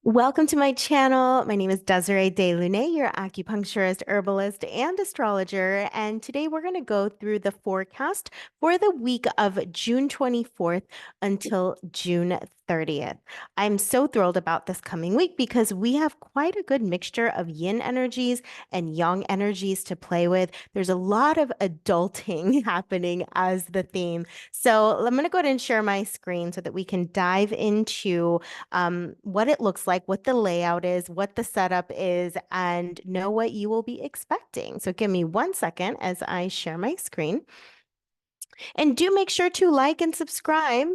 Welcome to my channel. My name is Desiree Delaunay, your acupuncturist, herbalist, and astrologer. And today we're going to go through the forecast for the week of June 24th until June 30th. I'm so thrilled about this coming week because we have quite a good mixture of yin energies and yang energies to play with. There's a lot of adulting happening as the theme. So I'm going to go ahead and share my screen so that we can dive into what it looks like, what the layout is, what the setup is, and know what you will be expecting. So give me 1 second as I share my screen. And do make sure to like and subscribe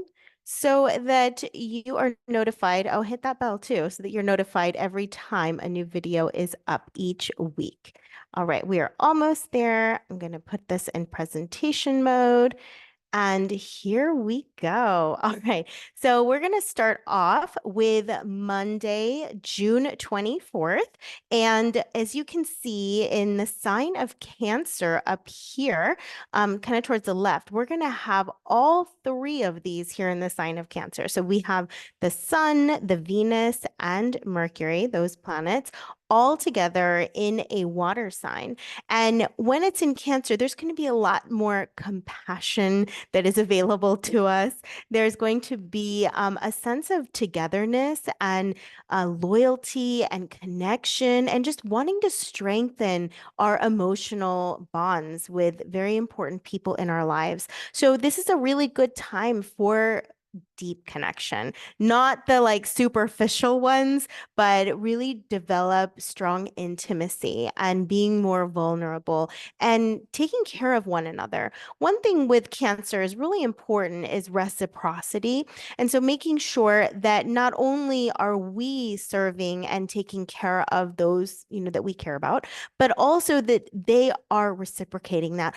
so that you are notified. Oh, hit that bell too, so that you're notified every time a new video is up each week. All right, we are almost there. I'm going to put this in presentation mode. And here we go. All right. So we're going to start off with Monday, June 24th. And as you can see in the sign of Cancer up here, kind of towards the left, we're going to have all three of these here in the sign of Cancer. So we have the Sun, the Venus, and Mercury, those planets, all together in a water sign. And when it's in Cancer, there's going to be a lot more compassion that is available to us. There's going to be a sense of togetherness and loyalty and connection and just wanting to strengthen our emotional bonds with very important people in our lives. So this is a really good time for deep connection, not the like superficial ones, but really develop strong intimacy and being more vulnerable and taking care of one another. One thing with Cancer is really important is reciprocity. And so making sure that not only are we serving and taking care of those, that we care about, but also that they are reciprocating that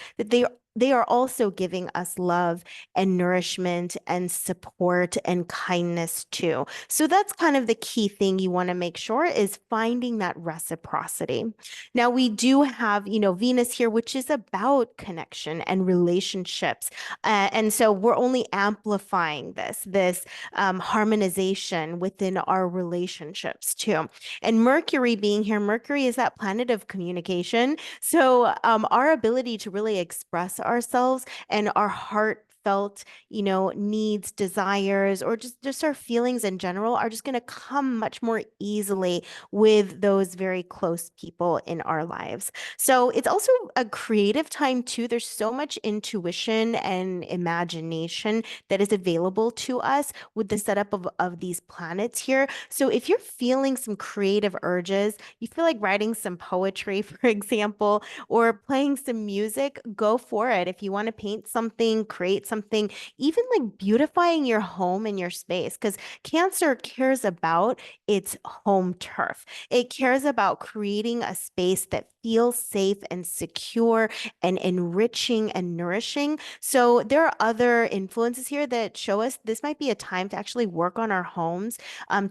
they are also giving us love and nourishment and support and kindness too. So that's kind of the key thing you want to make sure is finding that reciprocity. Now we do have, Venus here, which is about connection and relationships. And so we're only amplifying this harmonization within our relationships too. And Mercury being here, Mercury is that planet of communication. So our ability to really express ourselves and our heartfelt, needs, desires, or just our feelings in general are just going to come much more easily with those very close people in our lives. So it's also a creative time too. There's so much intuition and imagination that is available to us with the setup of these planets here. So if you're feeling some creative urges, you feel like writing some poetry, for example, or playing some music, go for it. If you want to paint something, create something, even like beautifying your home and your space, because Cancer cares about its home turf. It cares about creating a space that feels safe and secure and enriching and nourishing. So there are other influences here that show us this might be a time to actually work on our homes,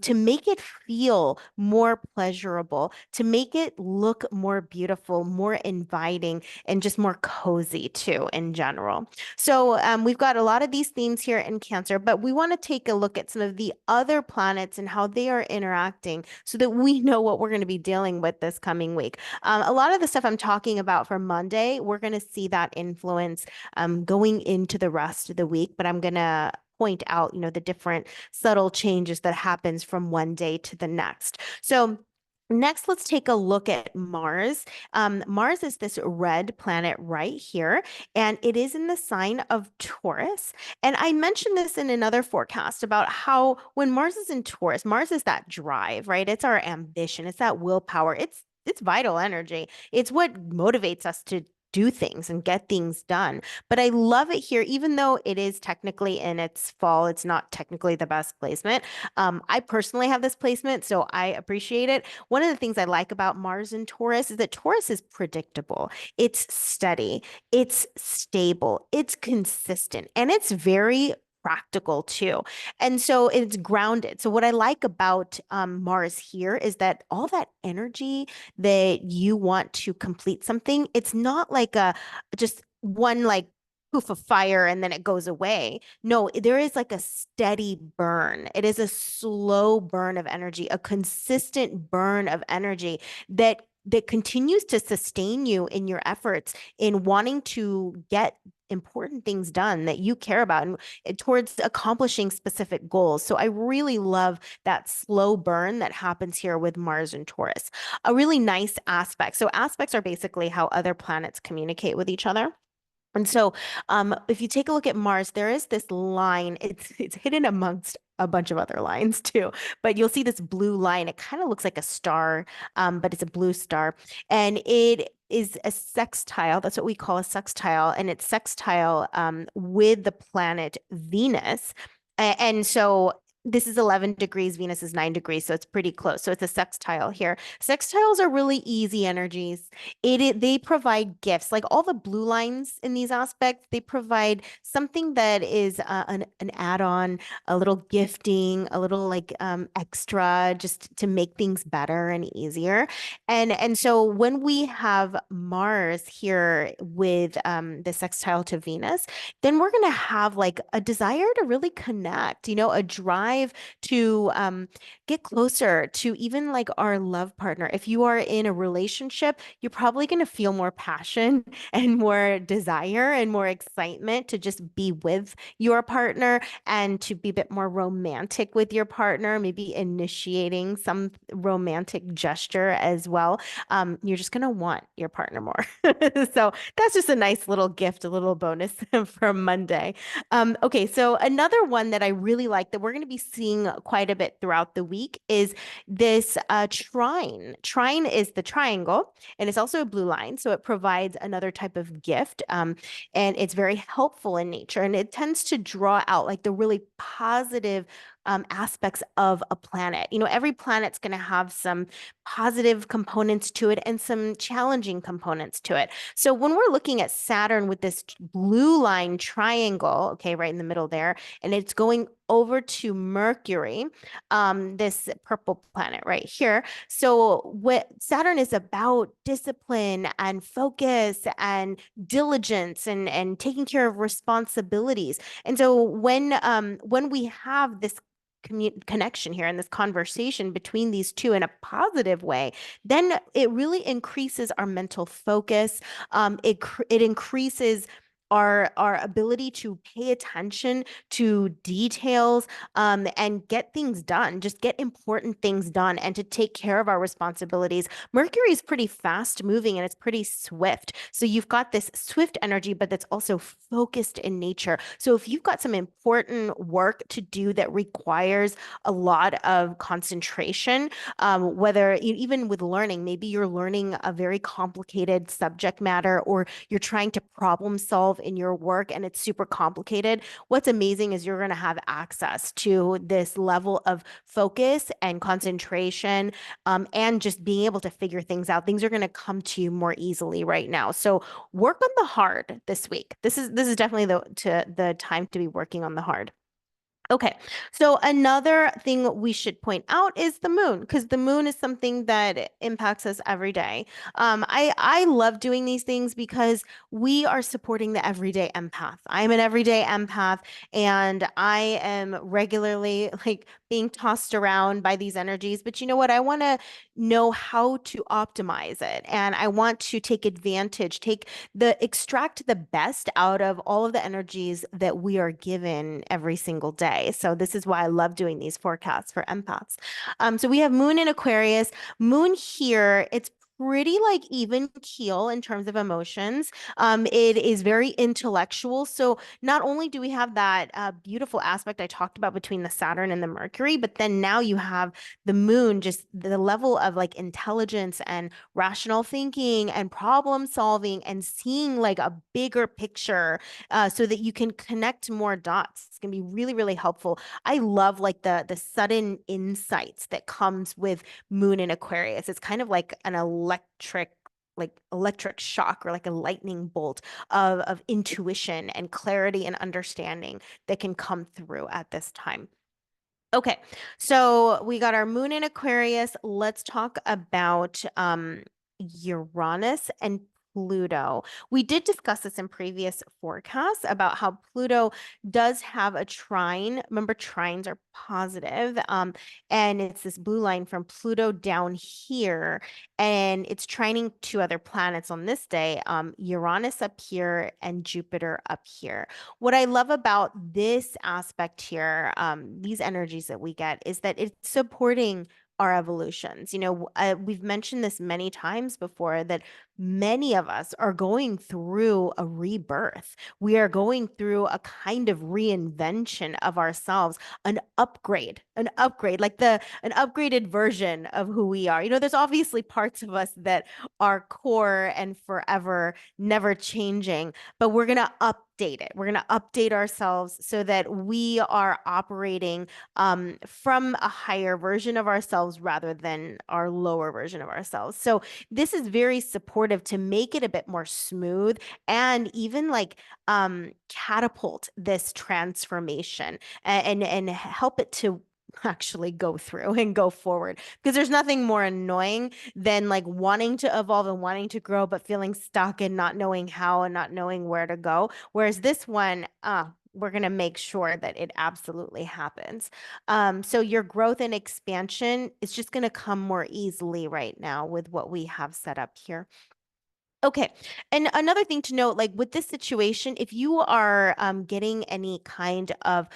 to make it feel more pleasurable, to make it look more beautiful, more inviting, and just more cozy too in general. So we've got a lot of these themes here in Cancer, but we want to take a look at some of the other planets and how they are interacting so that we know what we're going to be dealing with this coming week. A lot of the stuff I'm talking about for Monday, we're going to see that influence going into the rest of the week, but I'm going to point out, the different subtle changes that happens from one day to the next. So next, let's take a look at Mars. Mars is this red planet right here, and it is in the sign of Taurus. And I mentioned this in another forecast about how when Mars is in Taurus, Mars is that drive, right? It's our ambition, it's that willpower, it's vital energy. It's what motivates us to do things and get things done. But I love it here, even though it is technically in its fall, it's not technically the best placement. I personally have this placement, so I appreciate it. One of the things I like about Mars and Taurus is that Taurus is predictable, it's steady, it's stable, it's consistent, and it's very practical too. And so it's grounded. So what I like about Mars here is that all that energy that you want to complete something, it's not like a just one like poof of fire and then it goes away. No, there is like a steady burn. It is a slow burn of energy, a consistent burn of energy that continues to sustain you in your efforts in wanting to get important things done that you care about and towards accomplishing specific goals. So I really love that slow burn that happens here with Mars and Taurus. A really nice aspect. So aspects are basically how other planets communicate with each other. And so, if you take a look at Mars, there is this line. It's hidden amongst a bunch of other lines too, but you'll see this blue line. It kind of looks like a star, but it's a blue star, and it is a sextile. That's what we call a sextile, and it's sextile with the planet Venus. And so this is 11 degrees, Venus is 9 degrees, so it's pretty close. So it's a sextile here. Sextiles are really easy energies. They provide gifts, like all the blue lines in these aspects. They provide something that is an add-on, a little gifting, a little like extra, just to make things better and easier. And so when we have Mars here with the sextile to Venus, then we're gonna have like a desire to really connect, a drive to get closer to even like our love partner. If you are in a relationship, you're probably going to feel more passion and more desire and more excitement to just be with your partner and to be a bit more romantic with your partner, maybe initiating some romantic gesture as well. You're just going to want your partner more. So that's just a nice little gift, a little bonus for Monday. Okay, so another one that I really like that we're going to be seeing quite a bit throughout the week is this trine. Trine is the triangle, and it's also a blue line, so it provides another type of gift, and it's very helpful in nature, and it tends to draw out like the really positive aspects of a planet. Every planet's going to have some positive components to it and some challenging components to it. So when we're looking at Saturn with this blue line triangle, okay, right in the middle there, and it's going over to Mercury, this purple planet right here. So what Saturn is about discipline and focus and diligence and taking care of responsibilities. And so when we have this connection here and this conversation between these two in a positive way, then it really increases our mental focus. It increases our ability to pay attention to details and get things done, just get important things done and to take care of our responsibilities. Mercury is pretty fast moving and it's pretty swift. So you've got this swift energy, but that's also focused in nature. So if you've got some important work to do that requires a lot of concentration, whether even with learning, maybe you're learning a very complicated subject matter or you're trying to problem solve in your work and it's super complicated. What's amazing is you're going to have access to this level of focus and concentration, and just being able to figure things out. Things are going to come to you more easily right now. So work on the hard this week. This is definitely the time to be working on the hard. Okay, so another thing we should point out is the moon, because the moon is something that impacts us every day. I love doing these things because we are supporting the everyday empath. I'm an everyday empath, and I am regularly like being tossed around by these energies. But you know what? I want to know how to optimize it, and I want to take advantage, extract the best out of all of the energies that we are given every single day. So this is why I love doing these forecasts for empaths. So we have moon in Aquarius. Moon here, it's pretty like even keel in terms of emotions. It is very intellectual. So not only do we have that beautiful aspect I talked about between the Saturn and the Mercury, but then now you have the moon, just the level of like intelligence and rational thinking and problem solving and seeing like a bigger picture, so that you can connect more dots. It's gonna be really, really helpful. I love like the sudden insights that comes with moon in Aquarius. It's kind of like an electric shock or like a lightning bolt of intuition and clarity and understanding that can come through at this time. Okay, so we got our moon in Aquarius. Let's talk about Uranus and Pluto. We did discuss this in previous forecasts about how Pluto does have a trine. Remember, trines are positive, and it's this blue line from Pluto down here, and it's trining two other planets on this day, Uranus up here and Jupiter up here. What I love about this aspect here, these energies that we get, is that it's supporting our evolutions. We've mentioned this many times before that many of us are going through a rebirth. We are going through a kind of reinvention of ourselves, an upgrade, like an upgraded version of who we are. There's obviously parts of us that are core and forever, never changing, but we're going to update it. We're going to update ourselves so that we are operating from a higher version of ourselves rather than our lower version of ourselves. So this is very supportive to make it a bit more smooth and even like catapult this transformation and help it to actually go through and go forward, because there's nothing more annoying than like wanting to evolve and wanting to grow but feeling stuck and not knowing how and not knowing where to go, whereas this one, we're going to make sure that it absolutely happens. So your growth and expansion is just going to come more easily right now with what we have set up here. Okay. And another thing to note, like with this situation, if you are getting any kind of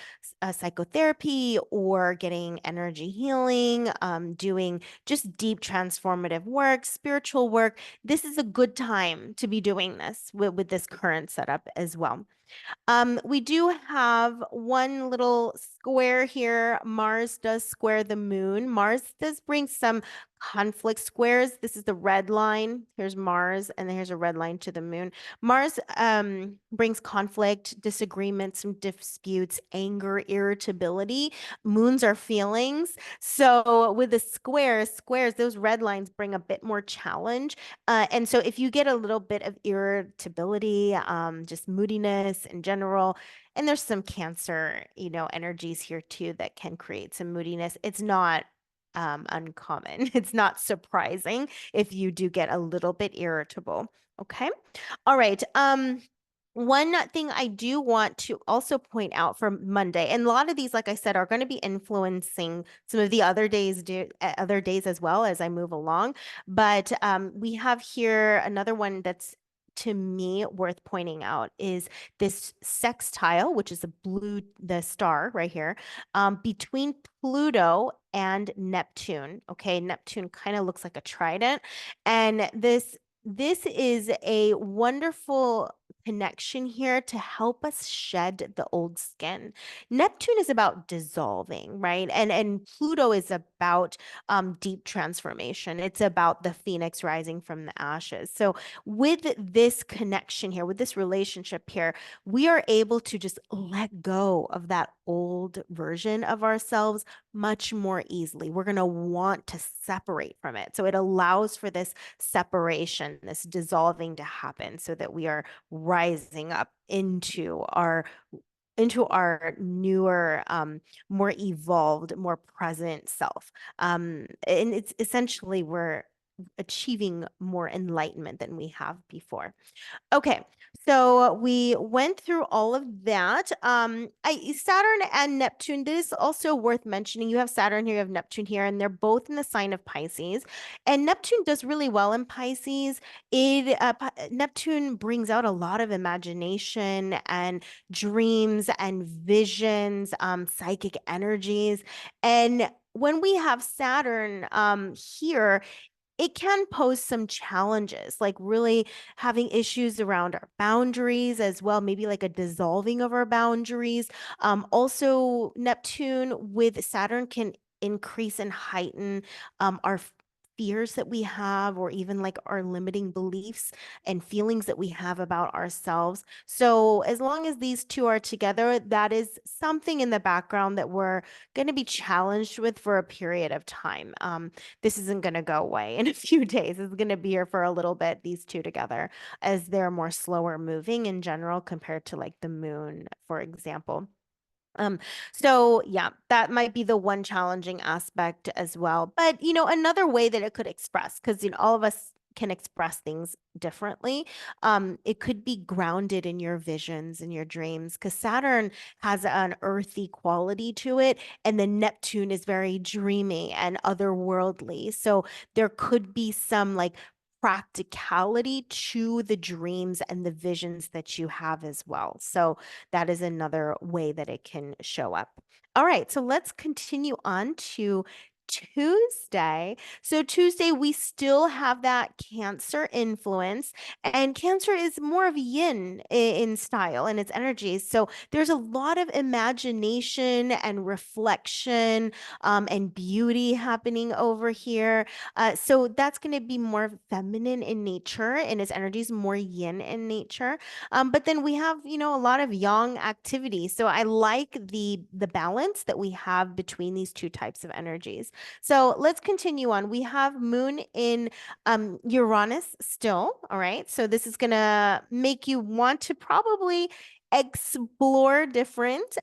psychotherapy or getting energy healing, doing just deep transformative work, spiritual work, this is a good time to be doing this with this current setup as well. We do have one little square here. Mars does square the moon. Mars does bring some conflict squares. This is the red line. Here's Mars, and then here's a red line to the moon. Mars brings conflict, disagreements, some disputes, anger, irritability. Moons are feelings. So with the squares, those red lines bring a bit more challenge. And so if you get a little bit of irritability, just moodiness in general, and there's some Cancer, energies here too that can create some moodiness. It's not uncommon. It's not surprising if you do get a little bit irritable. Okay. All right. One thing I do want to also point out for Monday, and a lot of these, like I said, are going to be influencing some of the other days as well as I move along. But we have here another one that's to me worth pointing out is this sextile, which is the star right here, between Pluto and Neptune. Okay, Neptune kind of looks like a trident, and this is a wonderful connection here to help us shed the old skin. Neptune is about dissolving, right? And Pluto is about deep transformation. It's about the phoenix rising from the ashes. So with this connection here, with this relationship here, we are able to just let go of that old version of ourselves much more easily. We're going to want to separate from it. So it allows for this separation, this dissolving to happen so that we are rising up into our newer, more evolved, more present self. And it's essentially we're achieving more enlightenment than we have before. Okay, so we went through all of that. Saturn and Neptune, this is also worth mentioning. You have Saturn here, you have Neptune here, and they're both in the sign of Pisces. And Neptune does really well in Pisces. Neptune brings out a lot of imagination and dreams and visions, psychic energies. And when we have Saturn here, it can pose some challenges, like really having issues around our boundaries as well, maybe like a dissolving of our boundaries. Also, Neptune with Saturn can increase and heighten our fears that we have, or even like our limiting beliefs and feelings that we have about ourselves. So, as long as these two are together, that is something in the background that we're going to be challenged with for a period of time. This isn't going to go away in a few days. It's going to be here for a little bit, these two together, as they're more slower moving in general compared to like the moon, for example. So yeah, that might be the one challenging aspect as well. But another way that it could express, because all of us can express things differently. It could be grounded in your visions and your dreams, because Saturn has an earthy quality to it, and then Neptune is very dreamy and otherworldly. So there could be some like practicality to the dreams and the visions that you have as well. So that is another way that it can show up. All right, so let's continue on to Tuesday. So Tuesday, we still have that Cancer influence, and Cancer is more of yin in style and its energies. So there's a lot of imagination and reflection and beauty happening over here. So that's going to be more feminine in nature, and its energies more yin in nature. But then we have, a lot of yang activity. So I like the balance that we have between these two types of energies. So let's continue on. We have Moon in Uranus still. All right. So this is going to make you want to probably explore different,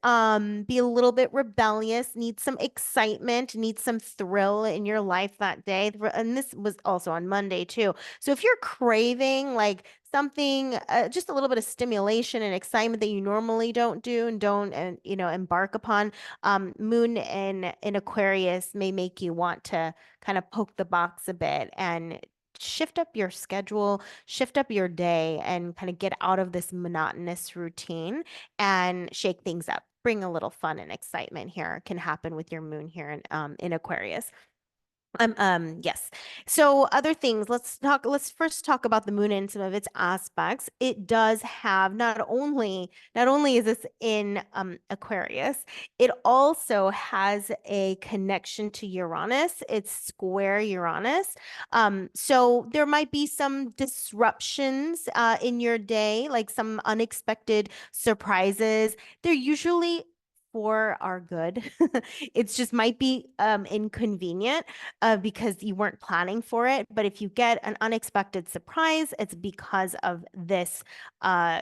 be a little bit rebellious, need some excitement, need some thrill in your life that day. And this was also on Monday too. So if you're craving like something, just a little bit of stimulation and excitement that you normally don't do and don't, embark upon, Moon in Aquarius may make you want to kind of poke the box a bit and shift up your schedule, shift up your day, and kind of get out of this monotonous routine and shake things up. Bring a little fun and excitement here can happen with your moon here in Aquarius. Yes. So other things, let's first talk about the moon and some of its aspects. It does have not only is this in Aquarius, it also has a connection to Uranus. It's square Uranus. So there might be some disruptions in your day, like some unexpected surprises. They're usually for our good. It's just might be inconvenient because you weren't planning for it. But if you get an unexpected surprise, it's because of this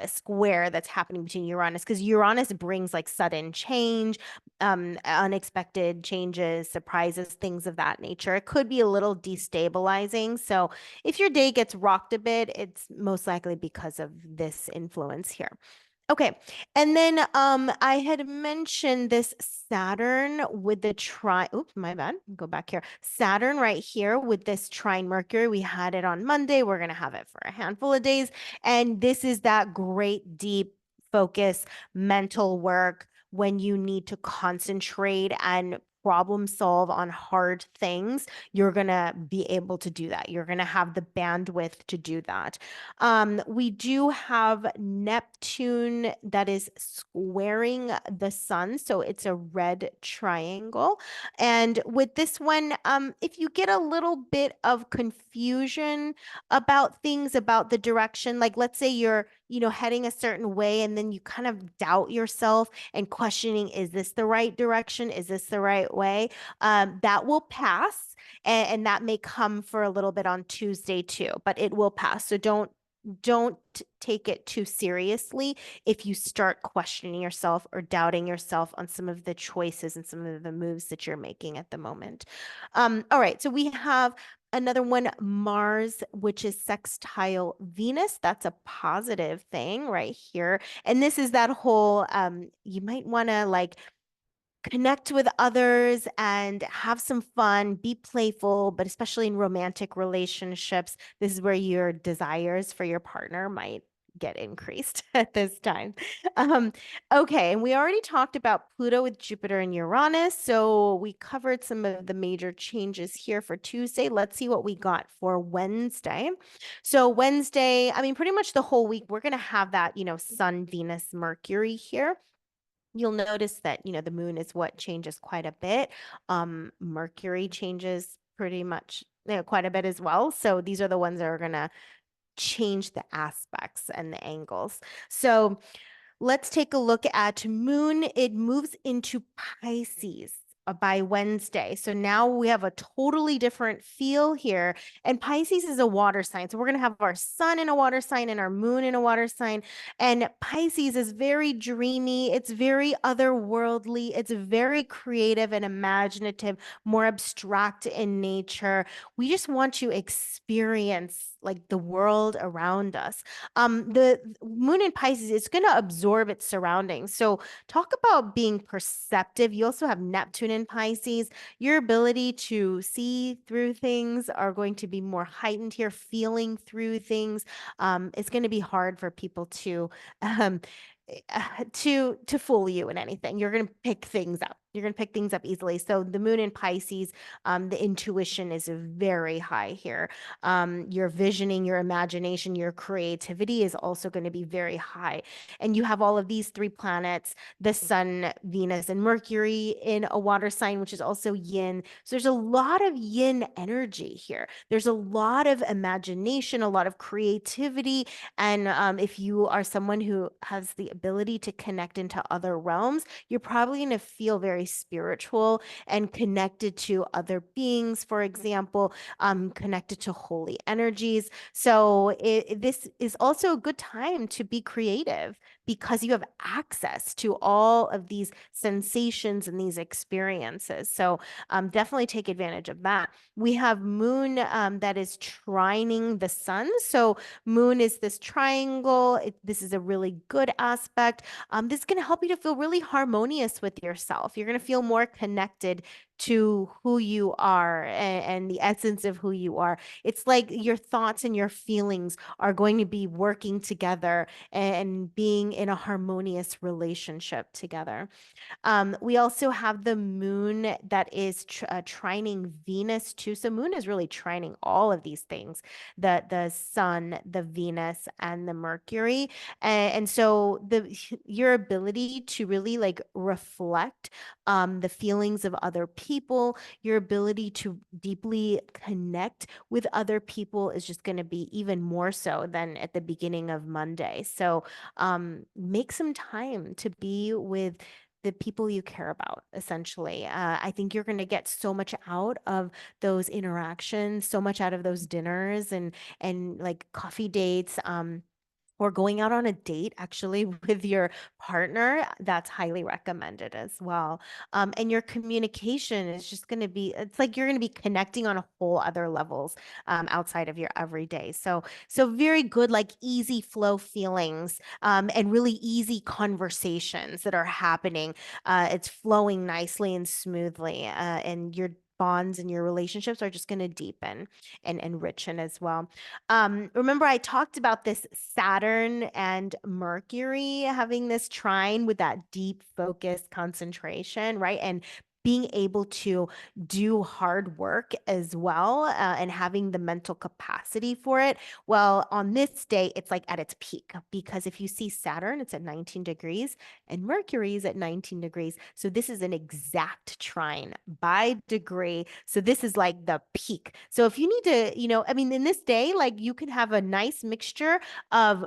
square that's happening between Uranus, because Uranus brings like sudden change, unexpected changes, surprises, things of that nature. It could be a little destabilizing. So if your day gets rocked a bit, it's most likely because of this influence here. Okay. And then I had mentioned this Saturn with the trine. Oops, my bad. Go back here. Saturn right here with this trine Mercury. We had it on Monday. We're going to have it for a handful of days. And this is that great deep focus mental work when you need to concentrate and problem solve on hard things. You're going to be able to do that. You're going to have the bandwidth to do that. We do have Neptune that is squaring the sun, so it's a red triangle. And with this one, if you get a little bit of confusion about things, about the direction, like let's say you're, heading a certain way, and then you kind of doubt yourself and questioning, is this the right direction? Is this the right way? That will pass, and that may come for a little bit on Tuesday too, but it will pass. So don't take it too seriously if you start questioning yourself or doubting yourself on some of the choices and some of the moves that you're making at the moment. All right, so we have another one, Mars, which is sextile Venus. That's a positive thing right here. And this is that whole, you might want to like connect with others and have some fun, be playful, but especially in romantic relationships, this is where your desires for your partner might get increased at this time. Okay, and we already talked about Pluto with Jupiter and Uranus, so we covered some of the major changes here for Tuesday. Let's see what we got for Wednesday. So Wednesday, I mean, pretty much the whole week, we're going to have that, Sun, Venus, Mercury here. You'll notice that, the moon is what changes quite a bit. Mercury changes pretty much, quite a bit as well. So these are the ones that are going to change the aspects and the angles. So let's take a look at moon. It moves into Pisces by Wednesday. So now we have a totally different feel here. And Pisces is a water sign. So we're going to have our sun in a water sign and our moon in a water sign. And Pisces is very dreamy. It's very otherworldly. It's very creative and imaginative, more abstract in nature. We just want to experience like the world around us. The moon in Pisces is going to absorb its surroundings. So talk about being perceptive. You also have Neptune in Pisces. Your ability to see through things are going to be more heightened here. Feeling through things, it's going to be hard for people um, to fool you in anything. You're going to pick things up. You're going to pick things up easily. So the moon in Pisces, the intuition is very high here. Your visioning, your imagination, your creativity is also going to be very high. And you have all of these three planets, the Sun, Venus, and Mercury in a water sign, which is also yin. So there's a lot of yin energy here. There's a lot of imagination, a lot of creativity. And if you are someone who has the ability to connect into other realms, you're probably going to feel very spiritual and connected to other beings, for example, connected to holy energies. So this is also a good time to be creative because you have access to all of these sensations and these experiences. So definitely take advantage of that. We have moon that is trining the sun. So moon is this triangle. This is a really good aspect. This is going to help you to feel really harmonious with yourself. You're going to feel more connected to who you are and the essence of who you are. It's like your thoughts and your feelings are going to be working together and being in a harmonious relationship together. We also have the moon that is trining Venus too. So moon is really trining all of these things, the sun, the Venus, and the Mercury. And so your ability to really like reflect the feelings of other people, your ability to deeply connect with other people is just going to be even more so than at the beginning of Monday. So make some time to be with the people you care about, essentially. I think you're going to get so much out of those interactions, so much out of those dinners and like coffee dates. Or going out on a date actually with your partner, that's highly recommended as well. And your communication is just going to be, it's like you're going to be connecting on a whole other levels outside of your everyday. So very good, like easy flow feelings and really easy conversations that are happening. It's flowing nicely and smoothly, and your bonds and your relationships are just going to deepen and enrichen as well. Remember, I talked about this Saturn and Mercury having this trine with that deep focus concentration, right? And being able to do hard work as well and having the mental capacity for it. Well, on this day, it's like at its peak because if you see Saturn, it's at 19 degrees and Mercury is at 19 degrees. So this is an exact trine by degree. So this is like the peak. So if you need to, I mean, in this day, like you can have a nice mixture of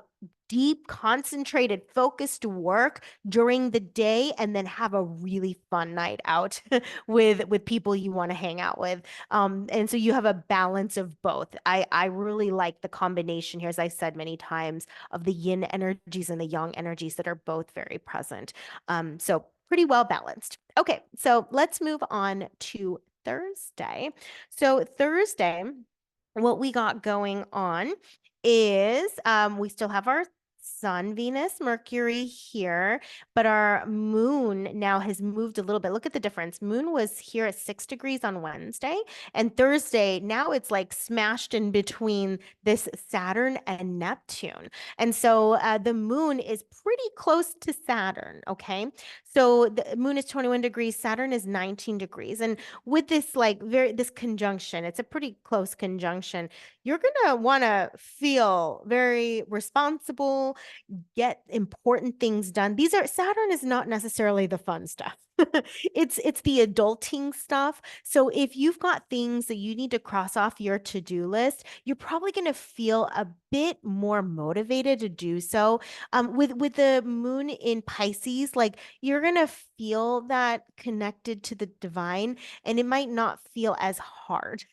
deep, concentrated, focused work during the day and then have a really fun night out with people you want to hang out with. And so you have a balance of both. I really like the combination here, as I said many times, of the yin energies and the yang energies that are both very present. So pretty well balanced. Okay, so let's move on to Thursday. So Thursday, what we got going on is we still have our Sun, Venus, Mercury here, but our moon now has moved a little bit. Look at the difference. Moon was here at 6 degrees on Wednesday, and Thursday, now it's like smashed in between this Saturn and Neptune. And so the moon is pretty close to Saturn, okay? So the moon is 21 degrees, Saturn is 19 degrees. And with this this conjunction, it's a pretty close conjunction. You're going to want to feel very responsible, get important things done. Saturn is not necessarily the fun stuff. It's the adulting stuff. So if you've got things that you need to cross off your to-do list, you're probably going to feel a bit more motivated to do so. With the moon in Pisces, like you're going to feel that connected to the divine, and it might not feel as hard.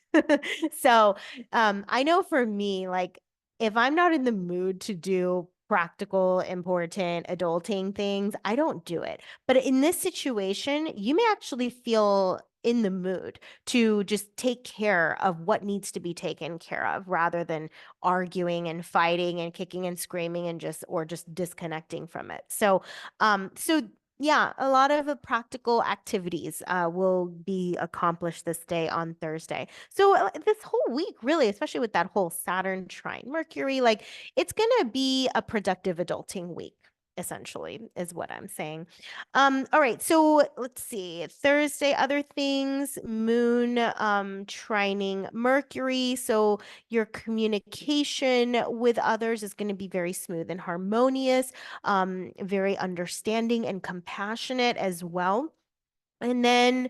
So I know for me, like if I'm not in the mood to do practical, important adulting things, I don't do it. But in this situation, you may actually feel in the mood to just take care of what needs to be taken care of rather than arguing and fighting and kicking and screaming and just disconnecting from it. So yeah, a lot of the practical activities will be accomplished this day on Thursday. So this whole week, really, especially with that whole Saturn trine Mercury, like it's gonna be a productive adulting week, essentially, is what I'm saying. All right, so let's see. Thursday, other things, moon trining Mercury. So your communication with others is going to be very smooth and harmonious, very understanding and compassionate as well. And then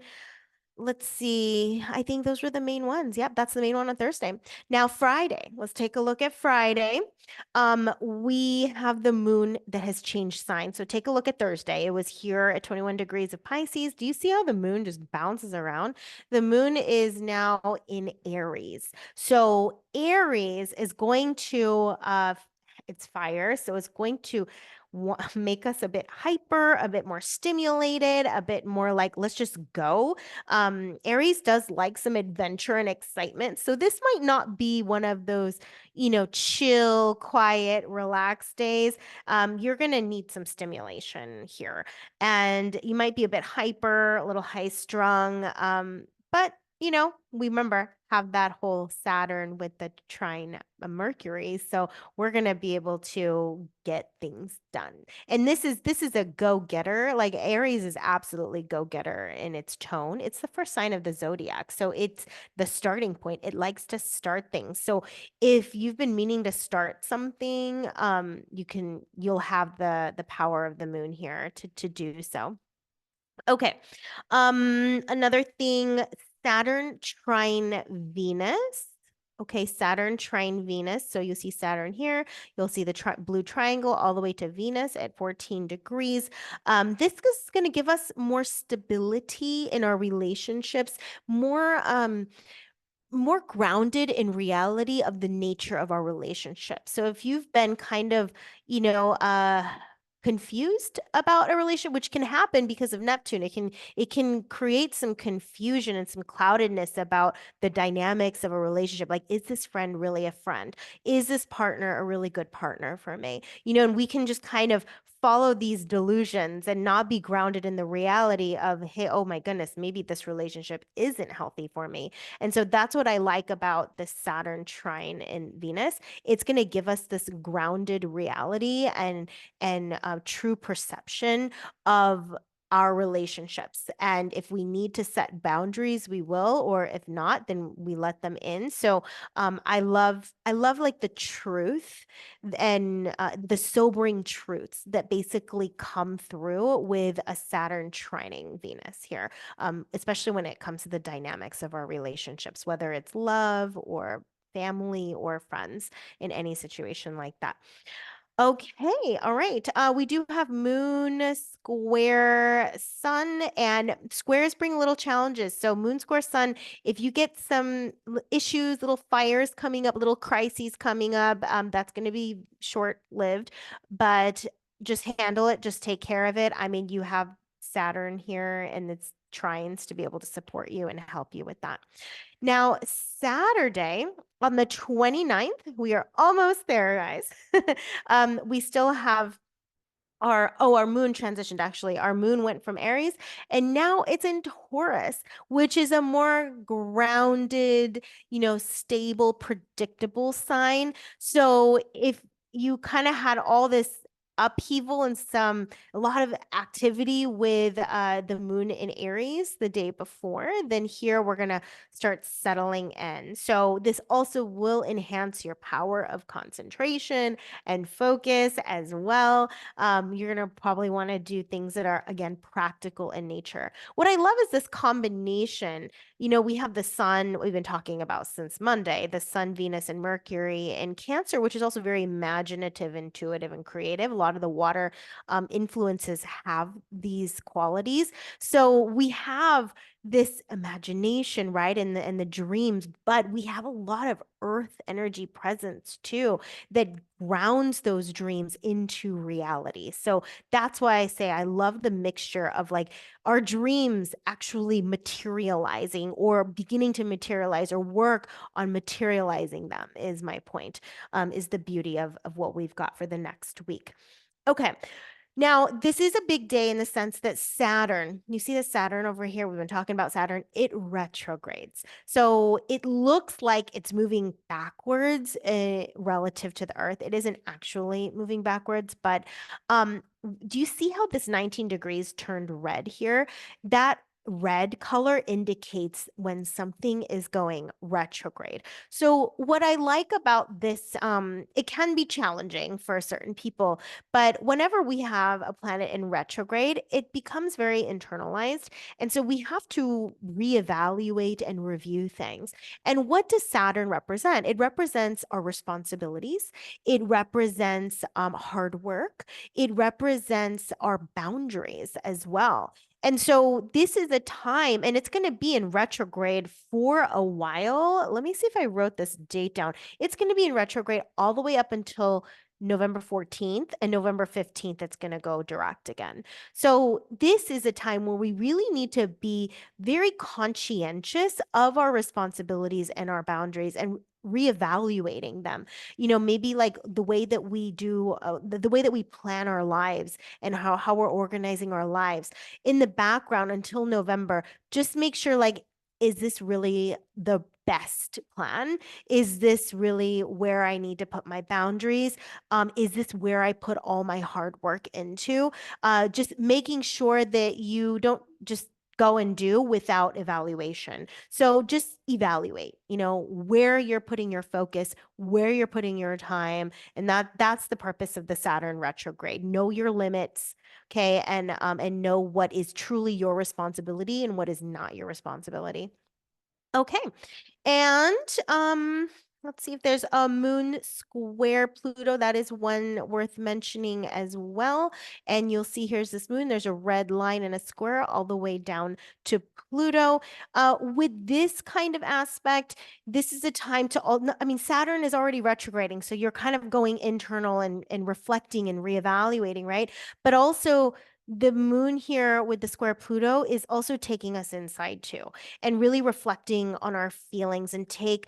let's see. I think those were the main ones. Yep, that's the main one on Thursday. Now, Friday. Let's take a look at Friday. We have the moon that has changed signs. So take a look at Thursday. It was here at 21 degrees of Pisces. Do you see how the moon just bounces around? The moon is now in Aries. So Aries is going to it's fire, so it's going to make us a bit hyper, a bit more stimulated, a bit more like, let's just go. Aries does like some adventure and excitement. So this might not be one of those, chill, quiet, relaxed days. You're going to need some stimulation here. And you might be a bit hyper, a little high strung. But we remember have that whole Saturn with the trine Mercury. So we're going to be able to get things done. And this is a go-getter. Like Aries is absolutely go-getter in its tone. It's the first sign of the zodiac. So it's the starting point. It likes to start things. So if you've been meaning to start something, you'll have the power of the moon here to do so. Okay. Another thing, Saturn trine Venus. Okay, Saturn trine Venus. So you see Saturn here. You'll see the blue triangle all the way to Venus at 14 degrees. This is going to give us more stability in our relationships, more grounded in reality of the nature of our relationship. So if you've been kind of, confused about a relationship, which can happen because of Neptune, it can create some confusion and some cloudedness about the dynamics of a relationship. Like, is this friend really a friend? Is this partner a really good partner for me? And we can just kind of follow these delusions and not be grounded in the reality of, hey, oh my goodness, maybe this relationship isn't healthy for me. And so that's what I like about the Saturn trine in Venus. It's going to give us this grounded reality and true perception of our relationships. And if we need to set boundaries, we will, or if not, then we let them in. So I love like the truth and the sobering truths that basically come through with a Saturn trining Venus here, especially when it comes to the dynamics of our relationships, whether it's love or family or friends in any situation like that. Okay, all right. We do have moon square sun, and squares bring little challenges. So moon square sun, if you get some issues, little fires coming up, little crises coming up, that's going to be short-lived, but just handle it, just take care of it. I mean, you have Saturn here and its trines to be able to support you and help you with that. Now, Saturday on the 29th, we are almost there, guys. We still have our moon transitioned actually. Our moon went from Aries and now it's in Taurus, which is a more grounded, stable, predictable sign. So if you kind of had all this upheaval and a lot of activity with the moon in Aries the day before, then here we're gonna start settling in. So this also will enhance your power of concentration and focus as well. You're going to probably want to do things that are, again, practical in nature. What I love is this combination. We have the sun, we've been talking about since Monday, the sun, Venus, and Mercury in Cancer, which is also very imaginative, intuitive, and creative. A lot of the water influences have these qualities. So we have this imagination, right? And the dreams, but we have a lot of earth energy presence too that grounds those dreams into reality. So that's why I say I love the mixture of like our dreams actually materializing or beginning to materialize or work on materializing them is my point, is the beauty of what we've got for the next week. Okay. Now, this is a big day in the sense that Saturn, you see the Saturn over here, we've been talking about Saturn, it retrogrades. So it looks like it's moving backwards relative to the Earth. It isn't actually moving backwards, but do you see how this 19 degrees turned red here? That red color indicates when something is going retrograde. So what I like about this, it can be challenging for certain people, but whenever we have a planet in retrograde, it becomes very internalized. And so we have to reevaluate and review things. And what does Saturn represent? It represents our responsibilities. It represents hard work. It represents our boundaries as well. And so this is a time, and it's going to be in retrograde for a while. Let me see if I wrote this date down. It's going to be in retrograde all the way up until November 14th, and November 15th, it's going to go direct again. So this is a time where we really need to be very conscientious of our responsibilities and our boundaries and reevaluating them. Maybe like the way that we do, the way that we plan our lives and how we're organizing our lives in the background until November. Just make sure, like, is this really the best plan? Is this really where I need to put my boundaries? Is this where I put all my hard work into? Just making sure that you don't just go and do without evaluation. So just evaluate, where you're putting your focus, where you're putting your time, and that's the purpose of the Saturn retrograde. Know your limits, okay, and know what is truly your responsibility and what is not your responsibility. Okay. And let's see if there's a moon square Pluto. That is one worth mentioning as well. And you'll see here's this moon. There's a red line and a square all the way down to Pluto. With this kind of aspect, this is a time to all, I mean, Saturn is already retrograding, so you're kind of going internal and reflecting and reevaluating, right? But also the moon here with the square Pluto is also taking us inside too and really reflecting on our feelings and take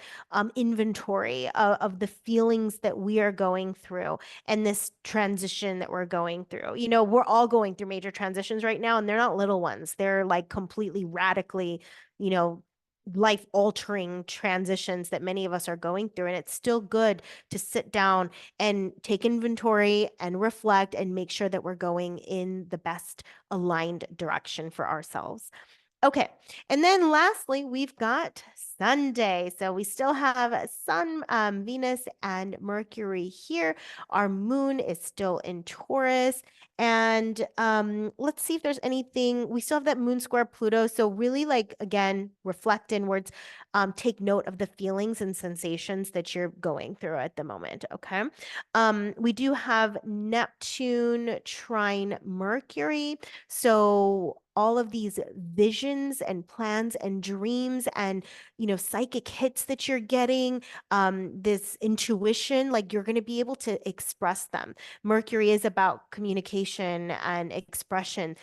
inventory of the feelings that we are going through and this transition that we're going through. We're all going through major transitions right now, and they're not little ones. They're like completely radically, you know, life altering transitions that many of us are going through. And it's still good to sit down and take inventory and reflect and make sure that we're going in the best aligned direction for ourselves. Okay. And then lastly, we've got Sunday. So we still have Sun, Venus, and Mercury here. Our moon is still in Taurus. And let's see if there's anything. We still have that moon square Pluto. So really, like, again, reflect inwards, take note of the feelings and sensations that you're going through at the moment. Okay. We do have Neptune trine Mercury. So all of these visions and plans and dreams and psychic hits that you're getting, this intuition, like you're going to be able to express them. Mercury is about communication and expression,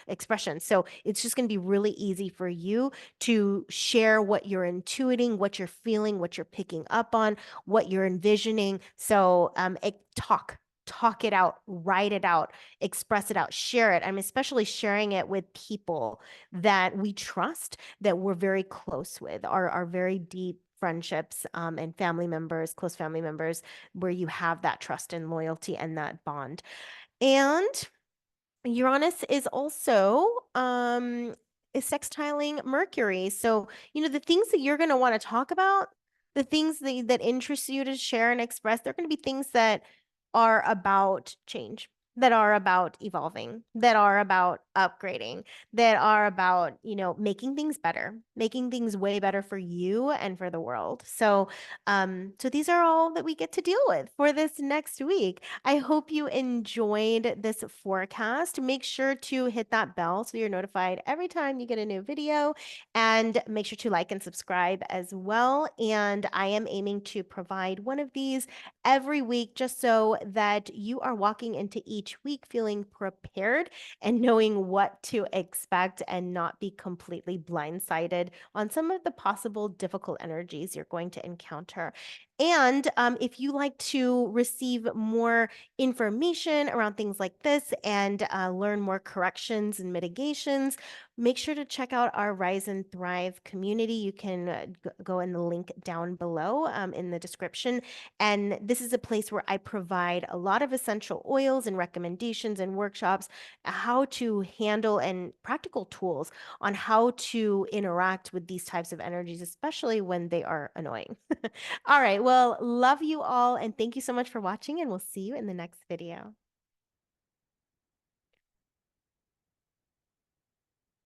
so it's just going to be really easy for you to share what you're intuiting, what you're feeling, what you're picking up on, what you're envisioning. So talk it out, write it out, express it out, share it. I'm especially sharing it with people that we trust, that we're very close with, our very deep friendships, and family members, close family members, where you have that trust and loyalty and that bond. And Uranus is also is sextiling Mercury. So, the things that you're going to want to talk about, the things that interest you to share and express, they're going to be things that are about change, that are about evolving, that are about upgrading, that are about, making things better, making things way better for you and for the world. So these are all that we get to deal with for this next week. I hope you enjoyed this forecast. Make sure to hit that bell so you're notified every time you get a new video, and make sure to like and subscribe as well. And I am aiming to provide one of these every week, just so that you are walking into each week feeling prepared and knowing what to expect and not be completely blindsided on some of the possible difficult energies you're going to encounter. And if you like to receive more information around things like this, and learn more corrections and mitigations, make sure to check out our Rise and Thrive community. You can go in the link down below in the description. And this is a place where I provide a lot of essential oils and recommendations and workshops, how to handle, and practical tools on how to interact with these types of energies, especially when they are annoying. All right. Well, love you all. And thank you so much for watching. And we'll see you in the next video.